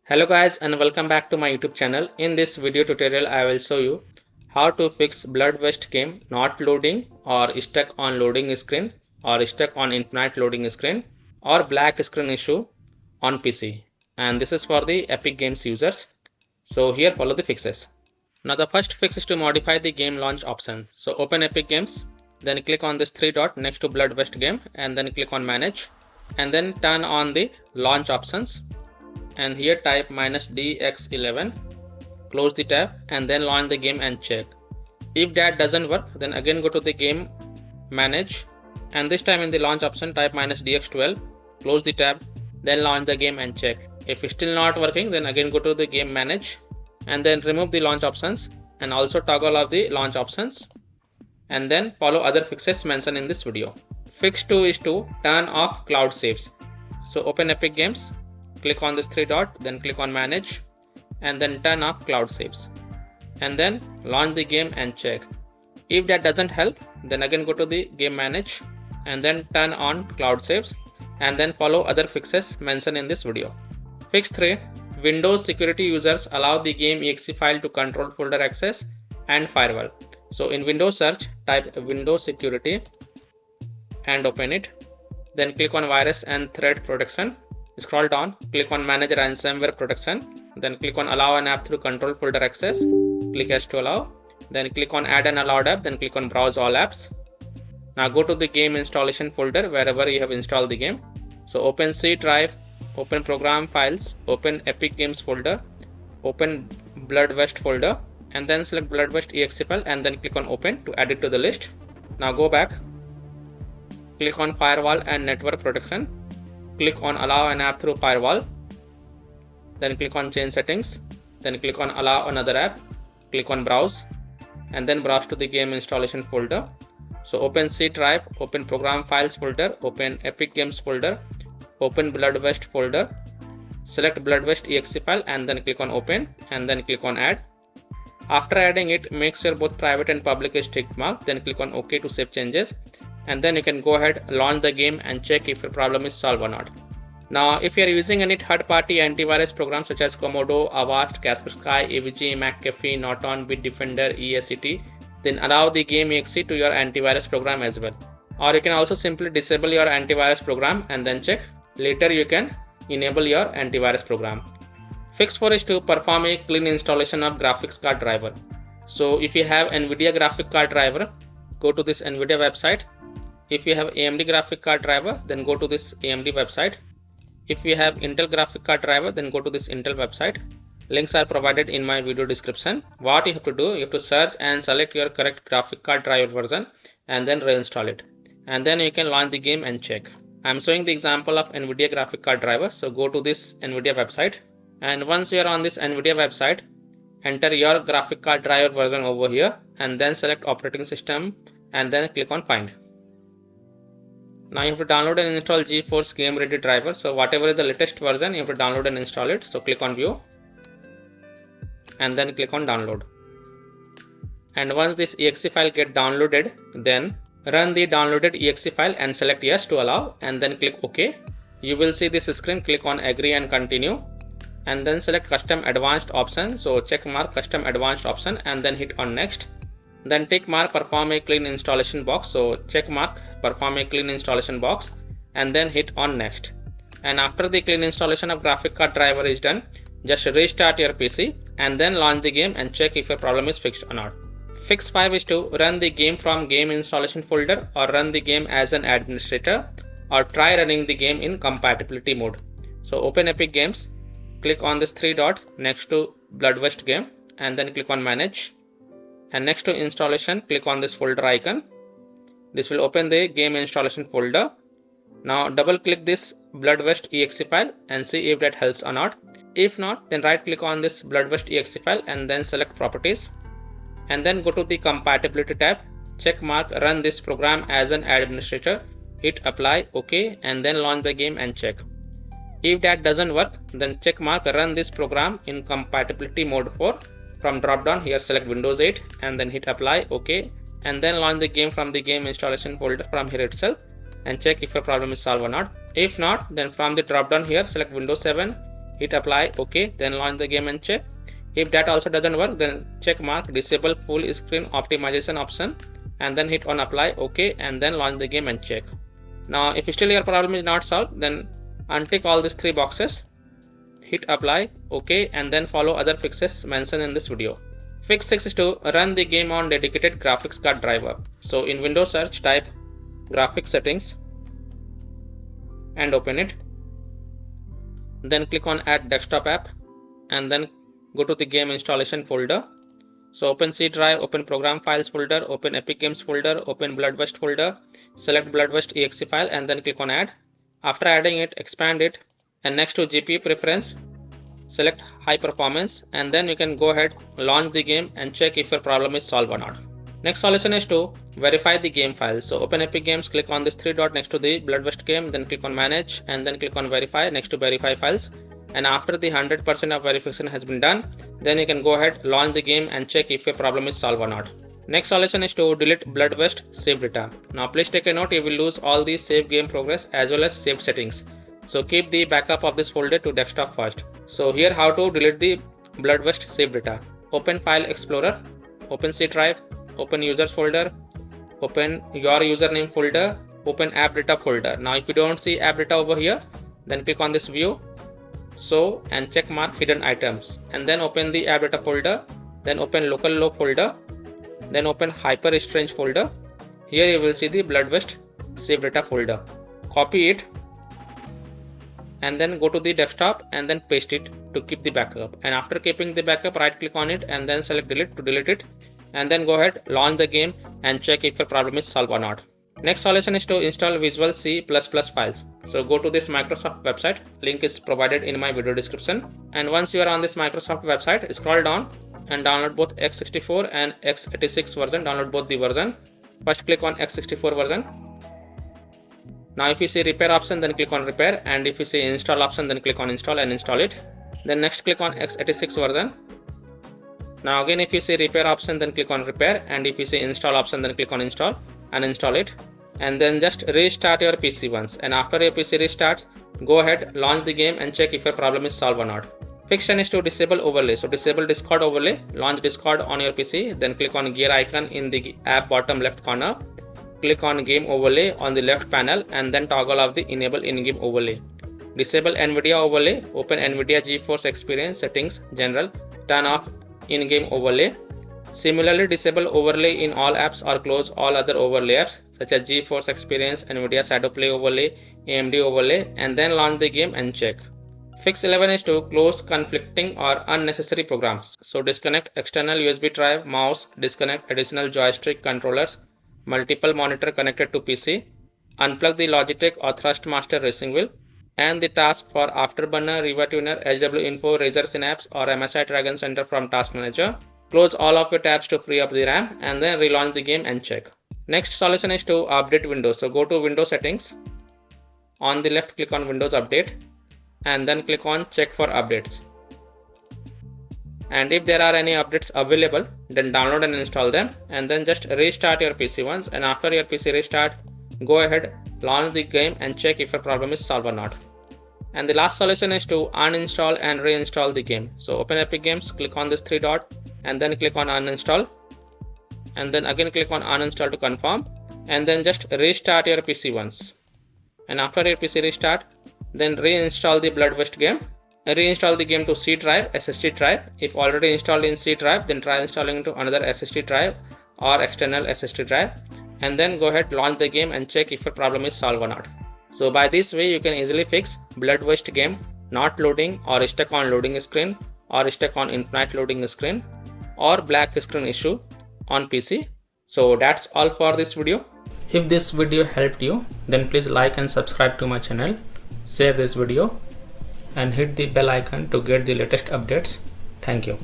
Hello guys and welcome back to my YouTube channel. In this video tutorial I will show you how to fix Blood West game not loading or stuck on loading screen or stuck on infinite loading screen or black screen issue on PC, and this is for the Epic Games users. So here follow the fixes. Now the first fix is to modify the game launch option. So open Epic Games, then click on this three dot next to Blood West game and then click on manage and then turn on the launch options. And here type -dx11, close the tab and then launch the game and check. If that doesn't work, then again go to the game manage and this time in the launch option type -dx12, close the tab, then launch the game and check. If it's still not working, then again go to the game manage and then remove the launch options and also toggle off the launch options and then follow other fixes mentioned in this video. Fix 2 is to turn off cloud saves. So open Epic Games, click on this three dot, then click on manage and then turn off cloud saves and then launch the game and check. If that doesn't help, then again go to the game manage and then turn on cloud saves and then follow other fixes mentioned in this video. Fix 3, Windows security users allow the game exe file to control folder access and firewall. So in Windows search type Windows security and open it, then click on virus and threat protection. Scroll down, click on manage ransomware protection, then click on allow an app through control folder access, click yes to allow, then click on add an allowed app, then click on browse all apps. Now go to the game installation folder wherever you have installed the game. So open C drive, open program files, open Epic Games folder, open Blood West folder and then select Blood West exe file and then click on open to add it to the list. Now go back, click on firewall and network protection, click on allow an app through firewall, then click on change settings, then click on allow another app, click on browse and then browse to the game installation folder. So open C drive, open program files folder, open Epic Games folder, open Blood West folder, select Blood West exe file and then click on open and then click on add. After adding it, make sure both private and public is tick marked, then click on OK to save changes and then you can go ahead, launch the game and check if your problem is solved or not. Now if you are using any third-party antivirus programs such as Komodo, Avast, Kaspersky, AVG, McAfee, Norton, Bitdefender, ESET, then allow the game exe to your antivirus program as well. Or you can also simply disable your antivirus program and then check. Later you can enable your antivirus program. Fix 4 is to perform a clean installation of graphics card driver. So if you have NVIDIA graphic card driver, go to this NVIDIA website. If you have AMD graphic card driver, then go to this AMD website. If you have Intel graphic card driver, then go to this Intel website. Links are provided in my video description. What you have to do, you have to search and select your correct graphic card driver version and then reinstall it. And then you can launch the game and check. I am showing the example of NVIDIA graphic card driver. So go to this NVIDIA website. And once you are on this NVIDIA website, enter your graphic card driver version over here and then select operating system and then click on find. Now you have to download and install GeForce Game Ready driver. So whatever is the latest version, you have to download and install it. So click on view and then click on download. And once this exe file get downloaded, then run the downloaded exe file and select yes to allow and then click OK. You will see this screen, click on agree and continue and then select custom advanced option. So check mark custom advanced option and then hit on next. Then tick mark perform a clean installation box. So check mark perform a clean installation box and then hit on next. And after the clean installation of graphic card driver is done, just restart your PC and then launch the game and check if your problem is fixed or not. Fix 5 is to run the game from game installation folder or run the game as an administrator or try running the game in compatibility mode. So open Epic Games, click on this three dot next to Blood West game and then click on manage. And next to installation, click on this folder icon. This will open the game installation folder. Now double click this Blood West exe file and see if that helps or not. If not, then right click on this Blood West exe file and then select properties and then go to the compatibility tab, check mark run this program as an administrator, hit apply, OK and then launch the game and check. If that doesn't work, then check mark run this program in compatibility mode 4. From drop down here select Windows 8 and then hit apply, OK and then launch the game from the game installation folder from here itself and check if your problem is solved or not. If not, then from the drop down here select Windows 7 hit apply, OK, then launch the game and check. If that also doesn't work, then check mark disable full screen optimization option and then hit on apply, OK, and then launch the game and check. Now if still your problem is not solved, then untick all these 3 boxes, hit apply, OK, and then follow other fixes mentioned in this video. Fix 6 is to run the game on dedicated graphics card driver. So in Windows search, type graphics settings and open it. Then click on add desktop app and then go to the game installation folder. So open C drive, open program files folder, open Epic Games folder, open Bloodwest folder, select Bloodwest exe file and then click on add. After adding it, expand it, and next to GPU preference, select high performance, and then you can go ahead, launch the game and check if your problem is solved or not. Next solution is to verify the game files. So open Epic Games, click on this 3 dot next to the Bloodwest game, then click on manage and then click on verify next to verify files. And after the 100% of verification has been done, then you can go ahead, launch the game and check if your problem is solved or not. Next solution is to delete Bloodwest save data. Now please take a note, you will lose all the save game progress as well as saved settings. So keep the backup of this folder to desktop first. So here how to delete the Bloodwest save data. Open File Explorer, open C drive, open users folder, open your username folder, open app data folder. Now if you don't see app data over here, then click on this view, so and check mark hidden items and then open the app data folder, then open local low folder, then open hyper strange folder. Here you will see the Bloodwest save data folder. Copy it and then go to the desktop and then paste it to keep the backup. And after keeping the backup, right click on it and then select delete to delete it, and then go ahead, launch the game and check if your problem is solved or not. Next solution is to install Visual C++ files. So go to this Microsoft website, link is provided in my video description. And once you are on this Microsoft website, scroll down and download both x64 and x86 version, download both the version. First click on x64 version. Now if you see repair option, then click on repair, and if you see install option, then click on install and install it. Then next click on x86 version. Now again if you see repair option, then click on repair, and if you see install option, then click on install and install it. And then just restart your PC once, and after your PC restarts, go ahead, launch the game and check if your problem is solved or not. Fiction is to disable overlay. So disable Discord overlay, launch Discord on your PC, then click on gear icon in the app bottom left corner. Click on game overlay on the left panel and then toggle off the enable in-game overlay. Disable NVIDIA overlay, open NVIDIA GeForce Experience settings, general, turn off in-game overlay. Similarly, disable overlay in all apps or close all other overlay apps such as GeForce Experience, NVIDIA Shadowplay overlay, AMD overlay, and then launch the game and check. Fix 11 is to close conflicting or unnecessary programs. So disconnect external USB drive, mouse, disconnect additional joystick controllers, multiple monitor connected to PC, unplug the Logitech or Thrustmaster racing wheel, and the task for Afterburner, RivaTuner, HW Info, Razer Synapse or MSI Dragon Center from Task Manager. Close all of your tabs to free up the RAM and then relaunch the game and check. Next solution is to update Windows. So go to Windows settings. On the left click on Windows Update and then click on check for updates. And if there are any updates available, then download and install them, and then just restart your PC once, and after your PC restart, go ahead, launch the game and check if your problem is solved or not. And the last solution is to uninstall and reinstall the game. So open Epic Games, click on this 3 dot and then click on uninstall, and then again click on uninstall to confirm, and then just restart your PC once. And after your PC restart, then reinstall the Bloodwest game. Reinstall the game to C drive, SSD drive. If already installed in C drive, then try installing to another SSD drive or external SSD drive, and then go ahead, launch the game and check if your problem is solved or not. So by this way you can easily fix Bloodwest game not loading or stuck on loading screen or stuck on infinite loading screen or black screen issue on PC. So that's all for this video. If this video helped you, then please like and subscribe to my channel, share this video and hit the bell icon to get the latest updates. Thank you.